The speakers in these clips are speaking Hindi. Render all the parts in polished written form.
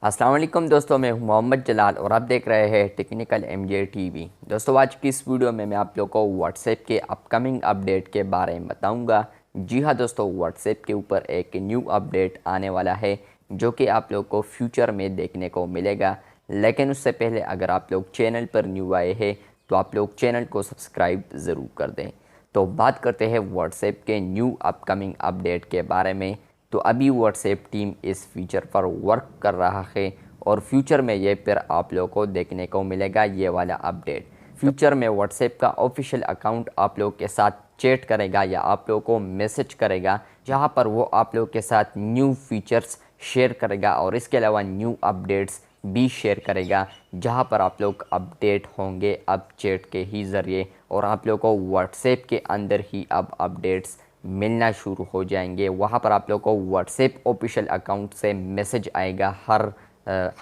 अस्सलाम वालेकुम दोस्तों, मैं हूं मोहम्मद जलाल और आप देख रहे हैं टेक्निकल एमजे टीवी। दोस्तों, आज की इस वीडियो में मैं आप लोगों को व्हाट्सएप के अपकमिंग अपडेट के बारे में बताऊंगा। जी हां दोस्तों, व्हाट्सएप के ऊपर एक न्यू अपडेट आने वाला है जो कि आप लोग को फ्यूचर में देखने को मिलेगा। लेकिन उससे पहले अगर आप लोग चैनल पर न्यू आए हैं तो आप लोग चैनल को सब्सक्राइब ज़रूर कर दें। तो बात करते हैं व्हाट्सएप के न्यू अपकमिंग अपडेट के बारे में। तो अभी व्हाट्सएप टीम इस फीचर पर वर्क कर रहा है और फ्यूचर में ये फिर आप लोगों को देखने को मिलेगा ये वाला अपडेट। फ्यूचर में व्हाट्सएप का ऑफिशियल अकाउंट आप लोग के साथ चैट करेगा या आप लोगों को मैसेज करेगा, जहां पर वो आप लोग के साथ न्यू फीचर्स शेयर करेगा और इसके अलावा न्यू अपडेट्स भी शेयर करेगा, जहां पर आप लोग अपडेट होंगे अब चैट के ही ज़रिए और आप लोगों को व्हाट्सएप के अंदर ही अब अपडेट्स मिलना शुरू हो जाएंगे। वहाँ पर आप लोग को व्हाट्सएप ऑफिशियल अकाउंट से मैसेज आएगा, हर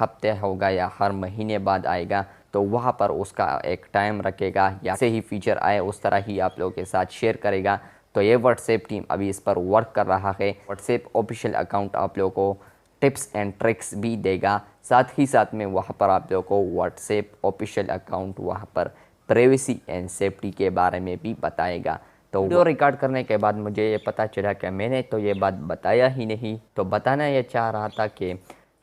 हफ्ते होगा या हर महीने बाद आएगा। तो वहाँ पर उसका एक टाइम रखेगा, या जैसे ही फीचर आए उस तरह ही आप लोगों के साथ शेयर करेगा। तो ये व्हाट्सएप टीम अभी इस पर वर्क कर रहा है। व्हाट्सएप ऑफिशियल अकाउंट आप लोगों को टिप्स एंड ट्रिक्स भी देगा, साथ ही साथ में वहाँ पर आप लोगों को व्हाट्सएप ऑफिशियल अकाउंट वहाँ पर प्राइवेसी एंड सेफ्टी के बारे में भी बताएगा। तो वीडियो रिकॉर्ड करने के बाद मुझे ये पता चला कि मैंने तो ये बात बताया ही नहीं। तो बताना ये चाह रहा था कि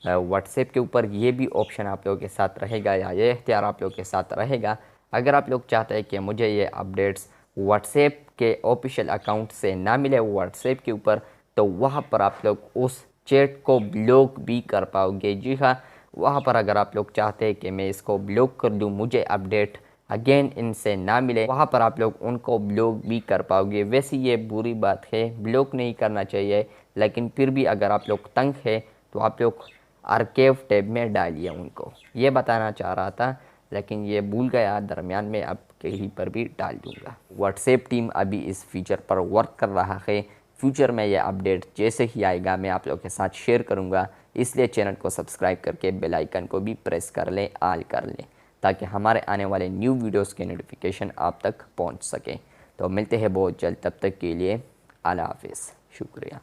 व्हाट्सएप के ऊपर ये भी ऑप्शन आप लोगों के साथ रहेगा या ये इख्तियार आप लोगों के साथ रहेगा। अगर आप लोग चाहते हैं कि मुझे ये अपडेट्स व्हाट्सएप के ऑफिशियल अकाउंट से ना मिले व्हाट्सएप के ऊपर, तो वहाँ पर आप लोग उस चैट को ब्लॉक भी कर पाओगे। जी हाँ, वहाँ पर अगर आप लोग चाहते हैं कि मैं इसको ब्लॉक कर दूँ, मुझे अपडेट अगेन इनसे ना मिले, वहाँ पर आप लोग उनको ब्लॉक भी कर पाओगे। वैसे ये बुरी बात है, ब्लॉक नहीं करना चाहिए, लेकिन फिर भी अगर आप लोग तंग है तो आप लोग आर्काइव टैब में डालिए उनको। ये बताना चाह रहा था लेकिन ये भूल गया दरमियान में, अब कहीं पर भी डाल दूँगा। व्हाट्सएप टीम अभी इस फीचर पर वर्क कर रहा है। फ्यूचर में यह अपडेट जैसे ही आएगा मैं आप लोगों के साथ शेयर करूँगा, इसलिए चैनल को सब्सक्राइब करके बेल आइकन को भी प्रेस कर लें, ऑल कर लें, ताकि हमारे आने वाले न्यू वीडियोस के नोटिफिकेशन आप तक पहुंच सके। तो मिलते हैं बहुत जल्द, तब तक के लिए अल्लाह हाफिज़, शुक्रिया।